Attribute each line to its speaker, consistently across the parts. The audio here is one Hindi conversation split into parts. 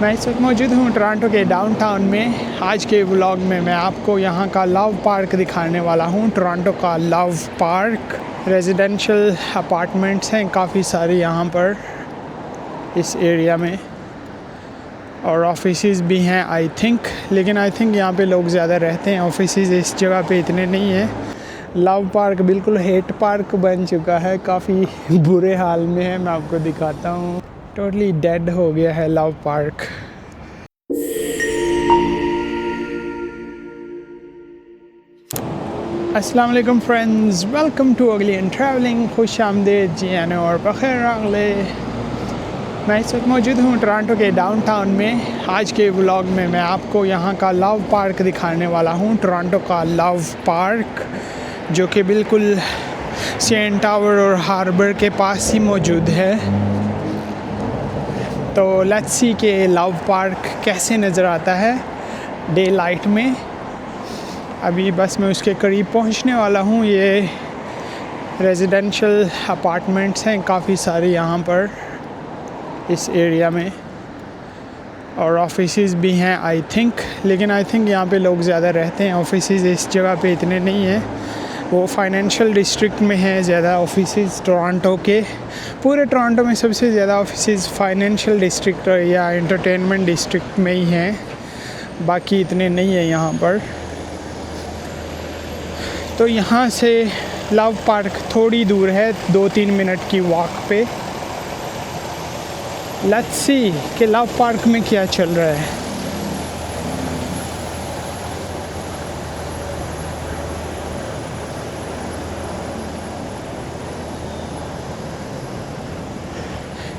Speaker 1: मैं इस वक्त मौजूद हूँ टोरंटो के डाउनटाउन में। आज के व्लॉग में मैं आपको यहाँ का लव पार्क दिखाने वाला हूँ। टोरंटो का लव पार्क, रेजिडेंशियल अपार्टमेंट्स हैं काफ़ी सारे यहाँ पर इस एरिया में, और ऑफिसेज भी हैं आई थिंक, लेकिन आई थिंक यहाँ पे लोग ज़्यादा रहते हैं। ऑफिसेज इस जगह पे इतने नहीं हैं। लव पार्क बिल्कुल हेट पार्क बन चुका है, काफ़ी बुरे हाल में है। मैं आपको दिखाता हूँ, टोटली डेड हो गया है लव पार्क। अस्सलाम वालेकुम फ्रेंड्स, वेलकम टू अगली एंड ट्रैवलिंग। खुश आमदेद जी आने और बखैर अगले। मैं इस वक्त मौजूद हूँ टोरंटो के डाउनटाउन में। आज के व्लॉग में मैं आपको यहाँ का लव पार्क दिखाने वाला हूँ। टोरंटो का लव पार्क जो कि बिल्कुल सीएन टावर और हार्बर के पास ही मौजूद है। तो लेट्स सी के लव पार्क कैसे नज़र आता है डे लाइट में। अभी बस मैं उसके करीब पहुंचने वाला हूं। ये रेजिडेंशियल अपार्टमेंट्स हैं काफ़ी सारे यहाँ पर इस एरिया में, और ऑफिसेज भी हैं आई थिंक, लेकिन आई थिंक यहाँ पे लोग ज़्यादा रहते हैं। ऑफिसेज इस जगह पे इतने नहीं हैं। वो फाइनेंशियल डिस्ट्रिक्ट में है ज़्यादा ऑफिसेज टोरंटो के। पूरे टोरंटो में सबसे ज़्यादा ऑफिसेज फाइनेंशियल डिस्ट्रिक्ट या एंटरटेनमेंट डिस्ट्रिक्ट में ही हैं, बाकी इतने नहीं है यहाँ पर। तो यहाँ से लव पार्क थोड़ी दूर है, 2-3 मिनट की वॉक पे। लेट्स सी कि लव पार्क में क्या चल रहा है।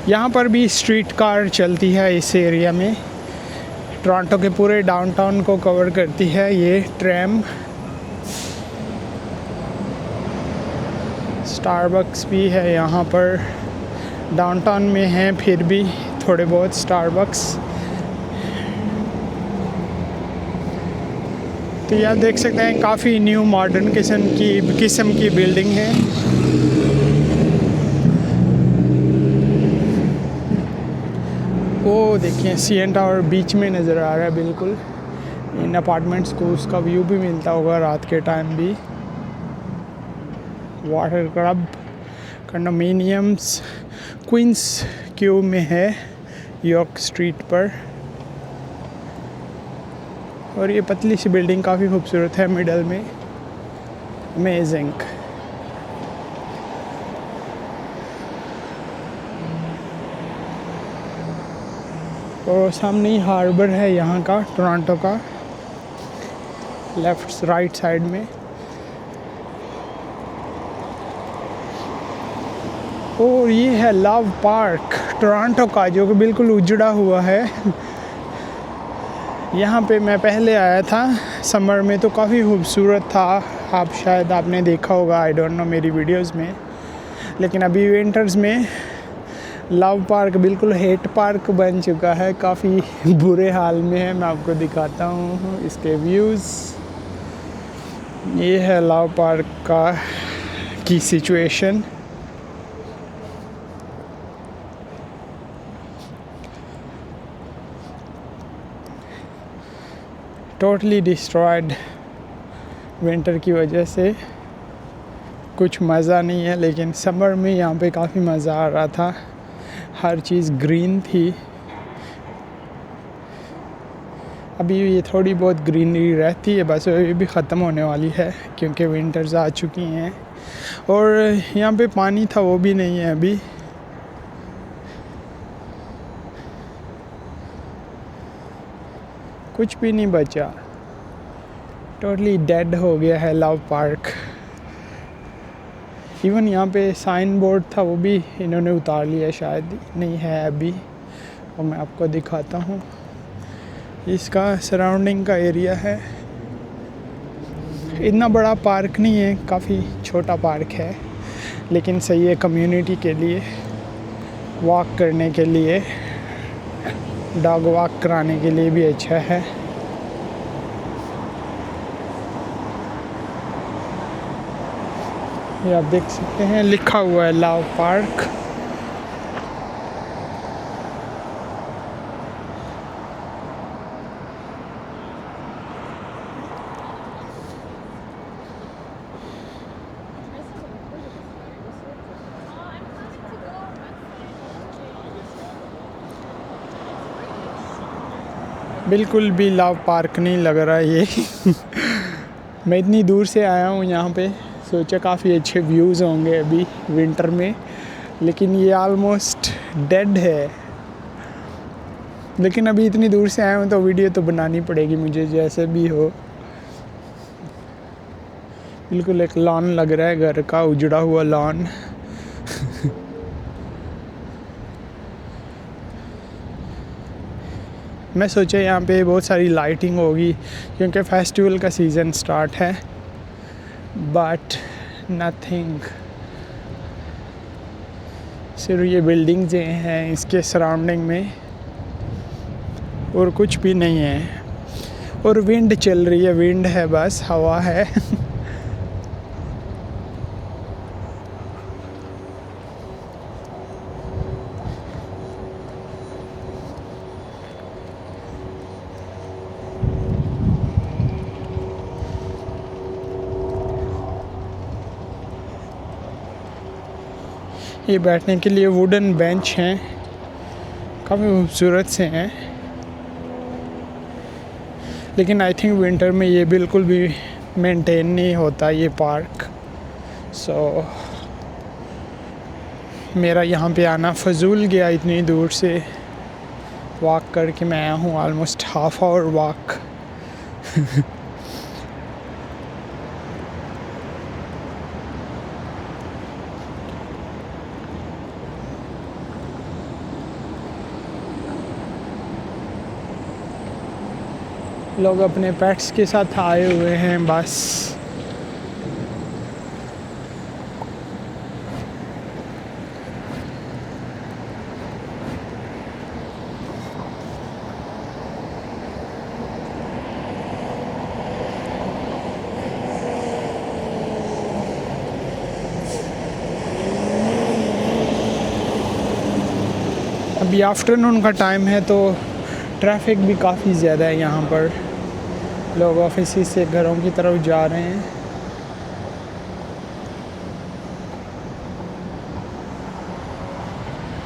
Speaker 1: यहाँ पर भी स्ट्रीट कार चलती है इस एरिया में। टोरंटो के पूरे डाउनटाउन को कवर करती है ये ट्रैम। स्टारबक्स भी है यहाँ पर, डाउनटाउन में हैं फिर भी थोड़े बहुत स्टारबक्स। तो यहाँ देख सकते हैं काफ़ी न्यू मॉडर्न किस्म की बिल्डिंग है। वो देखिए सीएन टावर बीच में नज़र आ रहा है बिल्कुल। इन अपार्टमेंट्स को उसका व्यू भी मिलता होगा रात के टाइम भी। वाटर क्लब कंडोमिनियम्स क्वींस क्यू में है, यॉर्क स्ट्रीट पर। और ये पतली सी बिल्डिंग काफ़ी खूबसूरत है मिडल में, अमेजिंग। और सामने ही हार्बर है यहाँ का, टोरंटो का, लेफ्ट राइट साइड में। और ये है लव पार्क टोरंटो का, जो कि बिल्कुल उजड़ा हुआ है। यहाँ पे मैं पहले आया था समर में, तो काफ़ी खूबसूरत था। आपने देखा होगा, आई डोंट नो, मेरी वीडियोस में। लेकिन अभी विंटर्स में लव पार्क बिल्कुल हेट पार्क बन चुका है, काफ़ी बुरे हाल में है। मैं आपको दिखाता हूँ इसके व्यूज़। ये है लव पार्क की सिचुएशन। टोटली डिस्ट्रॉयड विंटर की वजह से, कुछ मज़ा नहीं है। लेकिन समर में यहाँ पे काफ़ी मज़ा आ रहा था, हर चीज़ ग्रीन थी। अभी ये थोड़ी बहुत ग्रीनरी रहती है, बस ये भी ख़त्म होने वाली है क्योंकि विंटर्स आ चुकी हैं। और यहाँ पे पानी था, वो भी नहीं है अभी। कुछ भी नहीं बचा, टोटली डेड हो गया है लव पार्क। इवन यहाँ पे साइन बोर्ड था, वो भी इन्होंने उतार लिया, शायद नहीं है अभी। और मैं आपको दिखाता हूँ, इसका सराउंडिंग का एरिया है। इतना बड़ा पार्क नहीं है, काफ़ी छोटा पार्क है, लेकिन सही है कम्युनिटी के लिए, वॉक करने के लिए, डॉग वॉक कराने के लिए भी अच्छा है। ये आप देख सकते हैं लिखा हुआ है लव पार्क। बिल्कुल भी लव पार्क नहीं लग रहा ये। मैं इतनी दूर से आया हूँ यहाँ पे, सोचा काफ़ी अच्छे व्यूज़ होंगे अभी विंटर में, लेकिन ये ऑलमोस्ट डेड है। लेकिन अभी इतनी दूर से आया हूँ तो वीडियो तो बनानी पड़ेगी मुझे जैसे भी हो। बिल्कुल एक लॉन लग रहा है, घर का उजड़ा हुआ लॉन। मैं सोचा यहाँ पे बहुत सारी लाइटिंग होगी क्योंकि फेस्टिवल का सीज़न स्टार्ट है, बट नथिंग। सिर्फ ये बिल्डिंग्स हैं इसके सराउंडिंग में और कुछ भी नहीं है। और विंड चल रही है, विंड है बस, हवा है। ये बैठने के लिए वुडन बेंच हैं, काफ़ी खूबसूरत से हैं, लेकिन आई थिंक विंटर में ये बिल्कुल भी मेंटेन नहीं होता ये पार्क। सो मेरा यहाँ पे आना फजूल गया, इतनी दूर से वॉक करके मैं आया हूँ, ऑलमोस्ट हाफ आवर वॉक। लोग अपने पेट्स के साथ आए हुए हैं बस। अभी आफ्टरनून का टाइम है तो ट्रैफिक भी काफ़ी ज़्यादा है यहाँ पर, लोग ऑफिस से घरों की तरफ जा रहे हैं।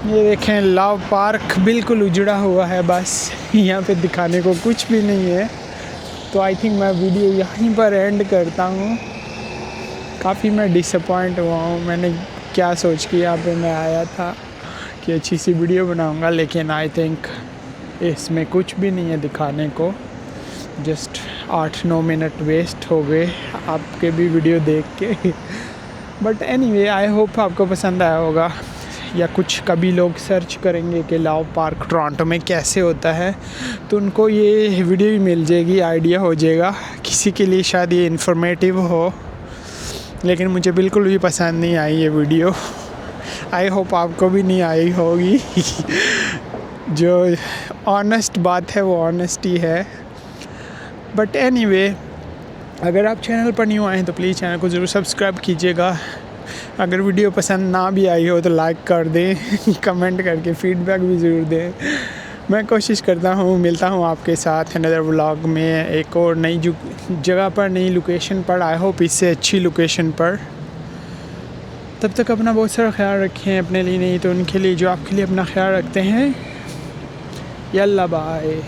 Speaker 1: ये देखें लव पार्क बिल्कुल उजड़ा हुआ है, बस यहाँ पे दिखाने को कुछ भी नहीं है। तो आई थिंक मैं वीडियो यहीं पर एंड करता हूँ। काफ़ी मैं डिसअपॉइंट हुआ हूँ, मैंने क्या सोच के यहाँ पे मैं आया था कि अच्छी सी वीडियो बनाऊँगा, लेकिन आई थिंक इसमें कुछ भी नहीं है दिखाने को। जस्ट 8-9 मिनट वेस्ट हो गए आपके भी वीडियो देख के। बट एनीवे आई होप आपको पसंद आया होगा, या कुछ कभी लोग सर्च करेंगे कि लव पार्क टोरंटो में कैसे होता है तो उनको ये वीडियो भी मिल जाएगी, आइडिया हो जाएगा। किसी के लिए शायद ये इन्फॉर्मेटिव हो, लेकिन मुझे बिल्कुल भी पसंद नहीं आई ये वीडियो। आई होप आपको भी नहीं आई होगी। जो ऑनेस्ट बात है वो ऑनेस्टी है। बट एनीवे अगर आप चैनल पर न्यू आए हैं तो प्लीज़ चैनल को ज़रूर सब्सक्राइब कीजिएगा। अगर वीडियो पसंद ना भी आई हो तो लाइक कर दें, कमेंट करके फीडबैक भी ज़रूर दें। मैं कोशिश करता हूँ, मिलता हूँ आपके साथ अनदर व्लॉग में एक और नई जगह पर, नई लोकेशन पर। आई होप इससे अच्छी लोकेशन पर। तब तक अपना बहुत सारा ख्याल रखें, अपने लिए नहीं तो उनके लिए जो आपके लिए अपना ख्याल रखते हैं। यल्ला बाय।